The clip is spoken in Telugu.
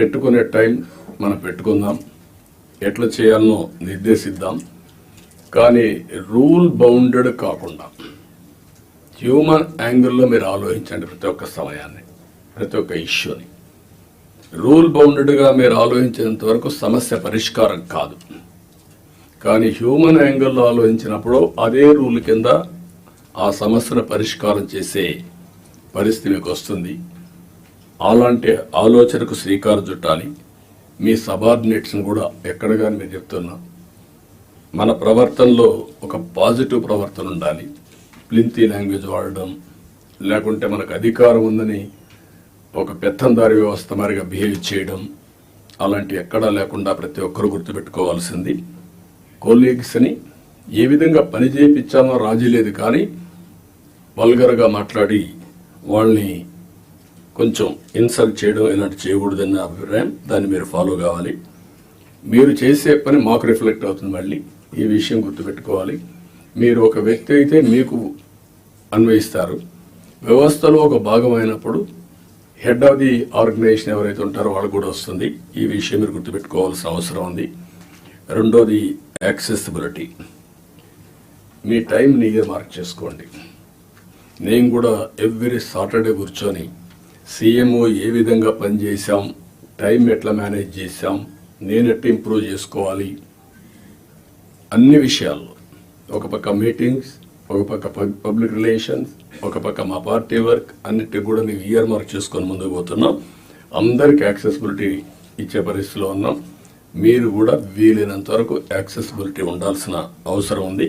పెట్టుకునే టైం మనం పెట్టుకుందాం, ఎట్లా చేయాలనో నిర్దేశిద్దాం. కానీ రూల్ బౌండెడ్ కాకుండా హ్యూమన్ యాంగిల్లో మీరు ఆలోచించండి. ప్రతి ఒక్క సమయాన్ని, ప్రతి ఒక్క ఇష్యూని రూల్ బౌండెడ్గా మీరు ఆలోచించేంత వరకు సమస్య పరిష్కారం కాదు. కానీ హ్యూమన్ యాంగిల్లో ఆలోచించినప్పుడు అదే రూల్ కింద ఆ సమస్యను పరిష్కారం చేసే పరిస్థితి మీకు వస్తుంది. అలాంటి ఆలోచనకు శ్రీకారం చుట్టాలి. మీ సబార్డినేట్స్ని కూడా ఎక్కడ కానీ మీరు చెప్తున్నా, మన ప్రవర్తనలో ఒక పాజిటివ్ ప్రవర్తన ఉండాలి. ప్లింతీ లాంగ్వేజ్ వాడడం, లేకుంటే మనకు అధికారం ఉందని ఒక పెత్తందారి వ్యవస్థ మారిగా బిహేవ్ చేయడం, అలాంటి ఎక్కడా లేకుండా ప్రతి ఒక్కరూ గుర్తుపెట్టుకోవాల్సింది. కొలీగ్స్ని ఏ విధంగా పని చేయించాలో రాజీ లేదు, కానీ వల్గర్గా మాట్లాడి వాళ్ళని కొంచెం ఇన్సల్ట్ చేయడం ఇలాంటి చేయకూడదన్న అభిప్రాయం. దాన్ని మీరు ఫాలో కావాలి. మీరు చేసే పని మాకు రిఫ్లెక్ట్ అవుతుంది. మళ్ళీ ఈ విషయం గుర్తుపెట్టుకోవాలి. మీరు ఒక వ్యక్తి అయితే మీకు అన్వయిస్తారు. వ్యవస్థలో ఒక భాగమైనప్పుడు హెడ్ ఆఫ్ ది ఆర్గనైజేషన్ ఎవరైతే ఉంటారో వాళ్ళకు కూడా వస్తుంది. ఈ విషయం మీరు గుర్తుపెట్టుకోవాల్సిన అవసరం ఉంది. రెండోది యాక్సెసిబిలిటీ. మీ టైంని మార్క్ చేసుకోండి. నేను కూడా ఎవ్రీ సాటర్డే కూర్చొని సీఎంఓ ఏ విధంగా పనిచేశాం, టైం ఎట్లా మేనేజ్ చేశాం, నేను ఎట్లా ఇంప్రూవ్ చేసుకోవాలి, అన్ని విషయాల్లో ఒక పక్క మీటింగ్స్, ఒక పక్క పబ్లిక్ రిలేషన్స్, ఒక పక్క మా పార్టీ వర్క్, అన్నిటికి కూడా మేము ఇయర్ మార్క్ చేసుకొని ముందుకు పోతున్నాం. అందరికి యాక్సెసిబిలిటీ ఇచ్చే పరిస్థితిలో ఉన్నాం. మీరు కూడా వీలైనంత వరకు యాక్సెసిబిలిటీ ఉండాల్సిన అవసరం ఉంది.